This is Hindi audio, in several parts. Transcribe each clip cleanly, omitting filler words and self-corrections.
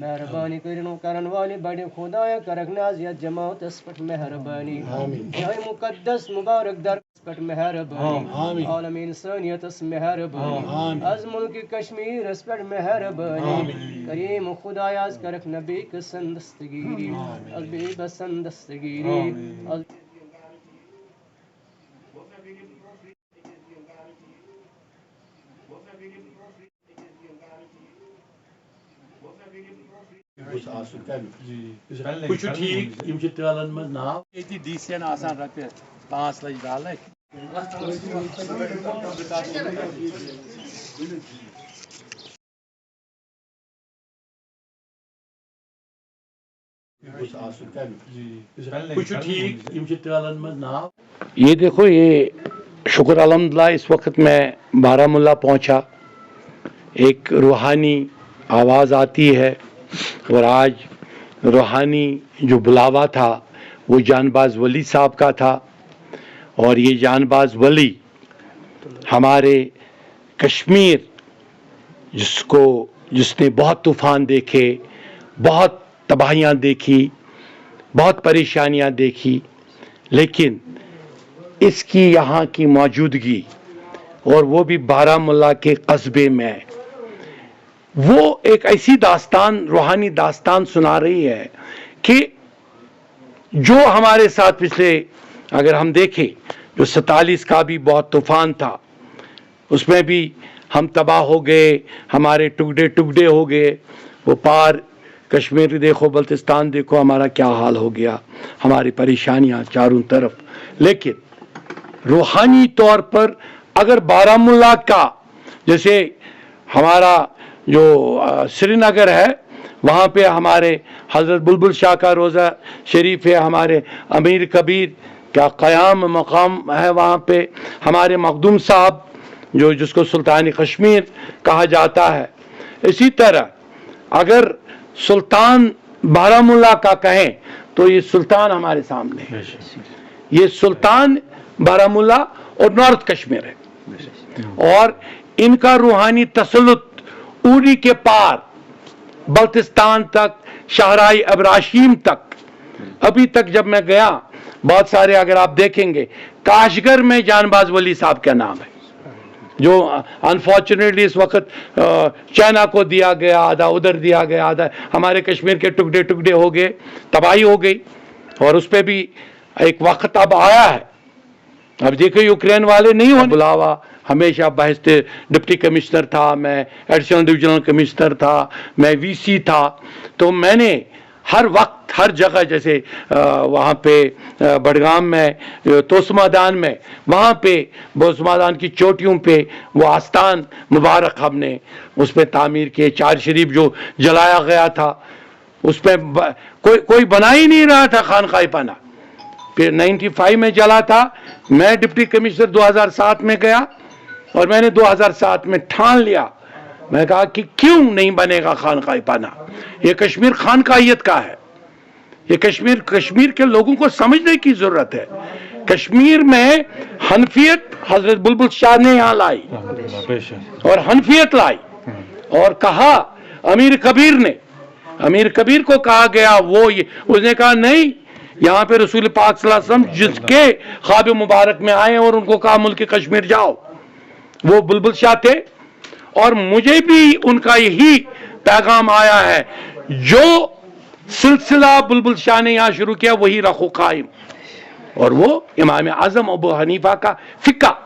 मेहरबानी करने वाले बड़े खुदाया करक नाज़ियत जमात पर मेहरबानी या मुकद्दस मुबारक दर पर मेहरबानी आलम इंसानियत मेहरबानी अज़ मुल्क कश्मीर पर मेहरबानी करीम खुदाया करक नबी कसंदस्तगीरी अज़ बेबसंदस्तगीरी कुछ ठीक यम तेलन मज नाव ये डीसीएन आसान रपे 5 लक्ष डाल कुछ ठीक यम तेलन मज नाव। ये देखो, ये शुक्र अल्हम्दुलिल्लाह इस वक्त मैं बारामुल्ला पहुंचा, एक रूहानी आवाज़ आती है और आज रूहानी जो बुलावा था वो जानबाज वली साहब का था। और ये जानबाज वली हमारे कश्मीर जिसने बहुत तूफ़ान देखे, बहुत तबाहियाँ देखी, बहुत परेशानियाँ देखी, लेकिन इसकी यहाँ की मौजूदगी और वो भी बारामुल्ला के कस्बे में, वो एक ऐसी दास्तान, रूहानी दास्तान सुना रही है कि जो हमारे साथ पिछले अगर हम देखें जो 47 का भी बहुत तूफान था, उसमें भी हम तबाह हो गए, हमारे टुकड़े टुकड़े हो गए। वो पार कश्मीर देखो, बल्तिस्तान देखो, हमारा क्या हाल हो गया, हमारी परेशानियां चारों तरफ। लेकिन रूहानी तौर पर अगर बारामुल्ला का, जैसे हमारा जो श्रीनगर है वहाँ पे हमारे हज़रत बुलबुल शाह का रोज़ा शरीफ है, हमारे अमीर कबीर का क़याम मकाम है, वहाँ पे हमारे मखदूम साहब जिसको सुल्तान कश्मीर कहा जाता है। इसी तरह अगर सुल्तान बारामुल्ला का कहें तो ये सुल्तान हमारे सामने है, ये सुल्तान बारामुल्ला और नॉर्थ कश्मीर है। और इनका रूहानी तसल्लुत उरी के पार बल्तिस्तान तक, शाहराई अब्राशीम तक, अभी तक जब मैं गया बहुत सारे, अगर आप देखेंगे काशगर में जानबाज वली साहब का नाम है, जो अनफॉर्चुनेटली इस वक्त चाइना को दिया गया, आधा उधर दिया गया, आधा हमारे कश्मीर के टुकड़े टुकड़े हो गए, तबाही हो गई। और उस पर भी एक वक्त अब आया है। अब देखो यूक्रेन वाले नहीं हो बुलावा, हमेशा बहसते, डिप्टी कमिश्नर था मैं, एडिशनल डिविजनल कमिश्नर था मैं, वीसी था, तो मैंने हर वक्त हर जगह, जैसे वहाँ पे बडगाम में तोसमादान में, वहाँ पे बोसमादान की चोटियों पे वो आस्थान मुबारक हमने उस पर तामीर किए। चार शरीफ जो जलाया गया था उस पर कोई बना ही नहीं रहा था खानकाह पना, फिर 95 में जला था। मैं डिप्टी कमिश्नर 2007 में गया और मैंने 2007 में ठान लिया, मैं कहा कि क्यों नहीं बनेगा खानकाह पना, ये कश्मीर खानकाहियत का है, ये कश्मीर के लोगों को समझने की जरूरत है। कश्मीर में हनफियत हजरत बुलबुल शाह ने यहाँ लाई और हनफियत लाई, और कहा अमीर कबीर को कहा गया, उसने कहा नहीं, यहाँ पे रसूल पाक सल्लल्लाहु अलैहि वसल्लम जिसके ख्वाब मुबारक में आए और उनको कहा मुल्क कश्मीर जाओ, वो बुलबुल शाह थे। और मुझे भी उनका यही पैगाम आया है, जो सिलसिला बुलबुल शाह ने यहाँ शुरू किया वही रखो कायम, और वो इमाम आजम अबू हनीफा का फिक्का।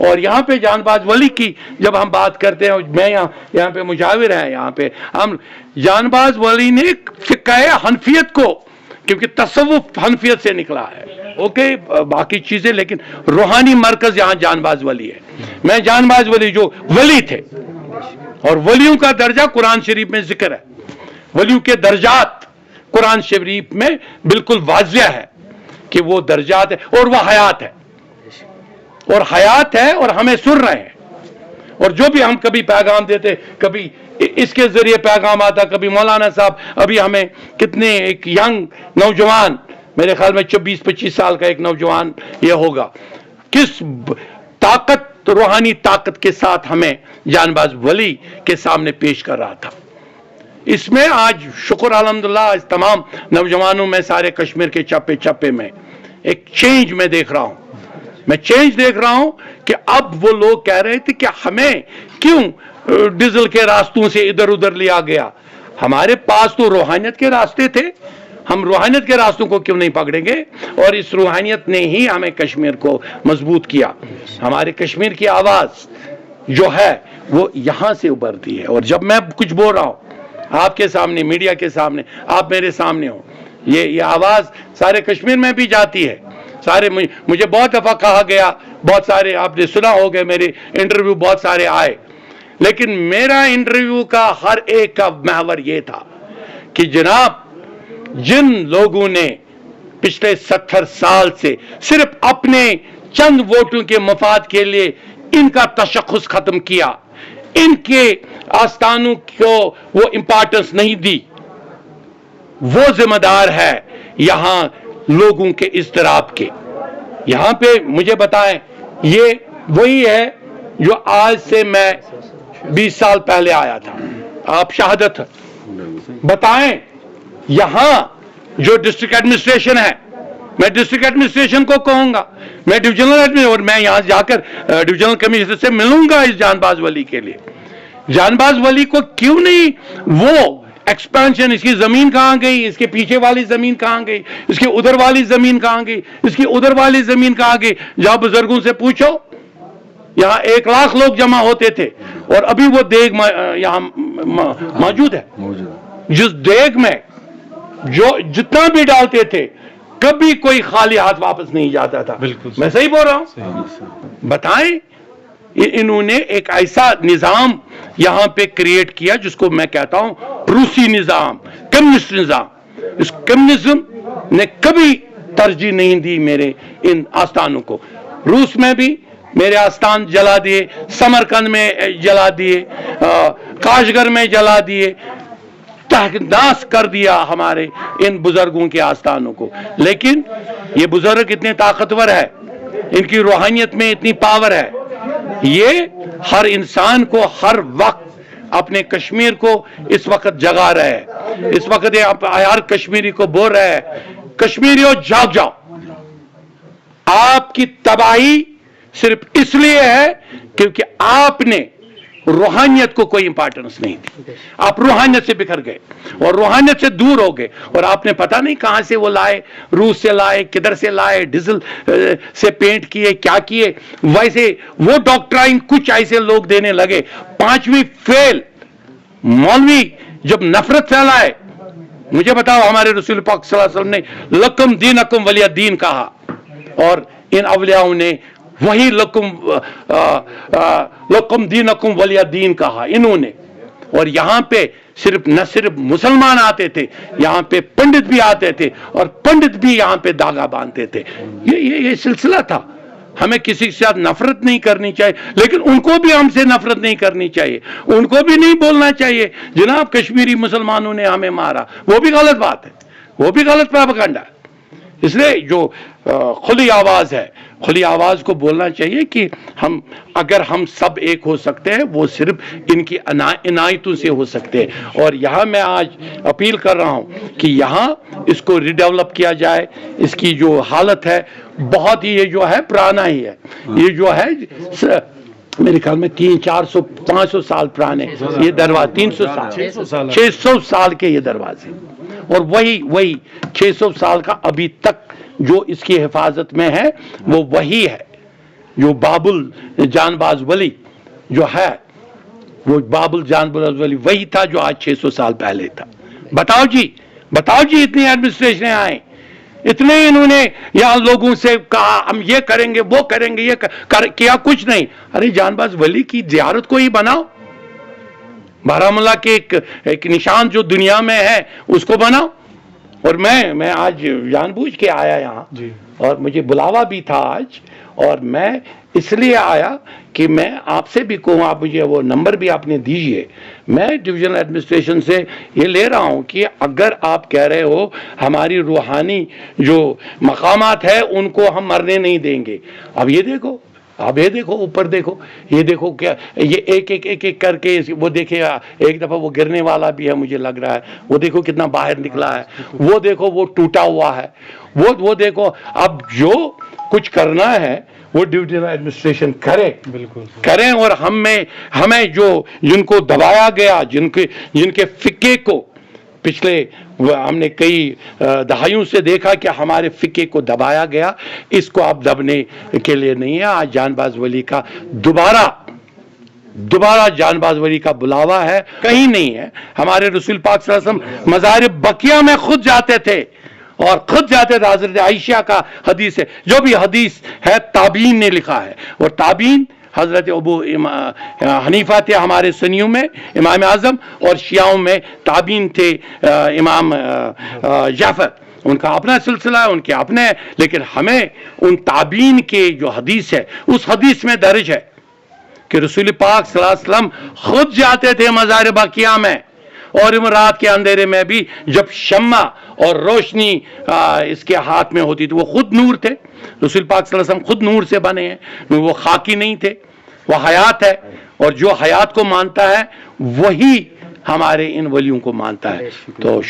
और यहाँ पे जानबाज वली की जब हम बात करते हैं, मैं यहाँ पे मुजाविर है, यहाँ पे हम जानबाज वली ने फिक्का है हनफियत को, क्योंकि तसव्वुफ हनफियत से निकला है, ओके, बाकी चीजें, लेकिन रूहानी मरकज यहाँ जानबाज वली है। मैं जानबाज वली जो वली थे और वलियों का दर्जा कुरान शरीफ में जिक्र है, वलियों के दर्जात कुरान शरीफ में बिल्कुल वाज़िह है कि वो दर्जात है और वह हयात है, और हयात है और हमें सुन रहे हैं। और जो भी हम कभी पैगाम देते, कभी इसके जरिए पैगाम आता, कभी मौलाना साहब, अभी हमें कितने एक यंग नौजवान, मेरे ख्याल में 24-25 साल का एक नौजवान ये होगा, किस ताकत, रूहानी ताकत के साथ हमें जानबाज वली के सामने पेश कर रहा था। इसमें आज शुक्र अल्हम्दुलिल्लाह इस तमाम नौजवानों में, सारे कश्मीर के चप्पे चप्पे में एक चेंज मैं देख रहा हूं। मैं चेंज देख रहा हूं कि अब वो लोग कह रहे थे कि हमें क्यों डीजल के रास्तों से इधर उधर लिया गया, हमारे पास तो रूहानियत के रास्ते थे, हम रूहानियत के रास्तों को क्यों नहीं पकड़ेंगे। और इस रूहानियत ने ही हमें कश्मीर को मजबूत किया। हमारे कश्मीर की आवाज जो है वो यहां से उभरती है। और जब मैं कुछ बोल रहा हूं आपके सामने, मीडिया के सामने, आप मेरे सामने हो, ये आवाज सारे कश्मीर में भी जाती है। सारे मुझे बहुत दफा कहा गया, बहुत सारे आपने सुना होगा, मेरे इंटरव्यू बहुत सारे आए, लेकिन मेरा इंटरव्यू का हर एक का महवर यह था कि जनाब, जिन लोगों ने पिछले 70 साल से सिर्फ अपने चंद वोटों के मफाद के लिए इनका तशख्खुस खत्म किया, इनके आस्थानों को वो इंपॉर्टेंस नहीं दी, वो जिम्मेदार है यहां लोगों के इज़्तिराब के। यहां पे मुझे बताएं, ये वही है जो आज से मैं 20 साल पहले आया था, आप शहादत बताएं। यहां जो डिस्ट्रिक्ट एडमिनिस्ट्रेशन है, मैं डिस्ट्रिक्ट एडमिनिस्ट्रेशन को कहूंगा, मैं डिविजनल एडमिनिस्ट्रेशन, और मैं यहां जाकर डिविजनल कमिश्नर से मिलूंगा इस जानबाज वली के लिए। जानबाज वली को क्यों नहीं वो एक्सपेंशन, इसकी जमीन कहां गई, इसके पीछे वाली जमीन कहां गई, इसके उधर वाली जमीन कहां गई, इसकी उधर वाली जमीन कहां गई। जहां बुजुर्गों से पूछो, यहां 1 लाख लोग जमा होते थे और अभी वो देग यहां मौजूद है। जिस देग में जो जितना भी डालते थे, कभी कोई खाली हाथ वापस नहीं जाता था। बिल्कुल, मैं सही बोल रहा हूं? बताएं, इन्होंने एक ऐसा निजाम यहां पे क्रिएट किया जिसको मैं कहता हूं रूसी निजाम, कम्युनिस्ट निजाम। इस कम्युनिज्म ने कभी तरजीह नहीं दी मेरे इन आस्थानों को। रूस में भी मेरे आस्थान जला दिए, समरकंद में जला दिए, काशगर में जला दिए, तहनास कर दिया हमारे इन बुजुर्गों के आस्थानों को। लेकिन ये बुजुर्ग इतने ताकतवर है, इनकी रूहानियत में इतनी पावर है, ये हर इंसान को हर वक्त अपने कश्मीर को इस वक्त जगा रहे हैं। इस वक्त ये हर कश्मीरी को बोल रहे हैं, कश्मीरियों जाग जाओ। आपकी तबाही सिर्फ इसलिए है क्योंकि आपने रूहानियत को कोई इंपॉर्टेंस नहीं दी। आप रूहानियत से बिखर गए और रूहानियत से दूर हो गए, और आपने पता नहीं कहां से वो लाए, रूस से लाए, किधर से लाए, डीजल से पेंट किए, क्या किए। वैसे वो डॉक्ट्राइन कुछ ऐसे लोग देने लगे, 5वीं फेल मौलवी जब नफरत फैलाए। मुझे बताओ, हमारे रसूल पाक सल्लल्लाहु अलैहि वसल्लम ने लकुम दीनकुम वलिया दीन कहा, और इन अवलियाओं ने वही लकुम दीनकुम वलिया दीन कहा इन्होंने। और यहां पे न सिर्फ मुसलमान आते थे, यहां पे पंडित भी आते थे, और पंडित भी यहां पे धागा बांधते थे। ये सिलसिला था। हमें किसी के साथ नफरत नहीं करनी चाहिए, लेकिन उनको भी हमसे नफरत नहीं करनी चाहिए। उनको भी नहीं बोलना चाहिए जनाब कश्मीरी मुसलमानों ने हमें मारा, वो भी गलत बात है, वो भी गलत प्रोपेगेंडा है। इसलिए जो खुली आवाज है, खुली आवाज को बोलना चाहिए कि अगर हम सब एक हो सकते हैं, वो सिर्फ इनकी इनायतों से हो सकते हैं। और यहाँ मैं आज अपील कर रहा हूँ कि यहाँ इसको रिडेवलप किया जाए। इसकी जो हालत है बहुत ही, ये जो है पुराना ही है, ये जो है मेरे ख्याल में 300-400-500 साल पुराने ये दरवाजे, 600 साल के ये दरवाजे, और वही 600 साल का अभी तक जो इसकी हिफाजत में है वो वही है। जो बाबुल जानबाज वली जो है, वो बाबुल जानबाज वली वही था जो आज 600 साल पहले था। बताओ जी, इतनी एडमिनिस्ट्रेशन आए, इतने इन्होंने यहां लोगों से कहा हम ये करेंगे, वो करेंगे, किया कुछ नहीं। अरे जानबाज वली की जियारत को ही बनाओ, बारामूला के एक निशान जो दुनिया में है उसको बनाओ। और मैं आज जानबूझ के आया यहाँ, और मुझे बुलावा भी था आज, और मैं इसलिए आया कि मैं आपसे भी कहूँ, आप मुझे वो नंबर भी आपने दीजिए। मैं डिवीजनल एडमिनिस्ट्रेशन से ये ले रहा हूँ कि अगर आप कह रहे हो हमारी रूहानी जो मकामात है उनको हम मरने नहीं देंगे, अब ये देखो, अब ये देखो ऊपर देखो, ये देखो क्या ये एक एक एक एक करके वो देखे, एक दफा वो गिरने वाला भी है मुझे लग रहा है, वो देखो कितना बाहर निकला है, वो देखो वो टूटा हुआ है, वो देखो। अब जो कुछ करना है वो डिविजनल एडमिनिस्ट्रेशन करे, बिल्कुल करें। और हमें जो जिनको दबाया गया, जिनके फिक्के को पिछले हमने कई दहाइयों से देखा कि हमारे फिक्के को दबाया गया, इसको आप दबने के लिए नहीं है। आज जानबाज वली का दोबारा जानबाज वली का बुलावा है, कहीं नहीं है। हमारे रसूल पाक सल्लल्लाहु अलैहि वसल्लम मज़ार बकिया में खुद जाते थे, और खुद जाते थे। हजरत आयशा का हदीस है, जो भी हदीस है ताबीन ने लिखा है, और ताबीन हजरत अबू हनीफा थे हमारे सुन्नियों में इमाम आजम, और शियाओं में ताबीन थे इमाम जाफर। उनका अपना सिलसिला है, उनके अपने है, लेकिन हमें उन ताबीन के जो हदीस है उस हदीस में दर्ज है कि रसूल पाक सल्लल्लाहु अलैहि वसल्लम खुद जाते थे मज़ार बकिया में, और रात के अंधेरे में भी जब शम्मा और रोशनी इसके हाथ में होती थी, वो खुद नूर थे। रसूल पाक सल्लल्लाहु अलैहि वसल्लम खुद नूर से बने हैं, वो खाकी नहीं थे, वो हयात है। और जो हयात को मानता है वही हमारे इन वलियों को मानता है। तो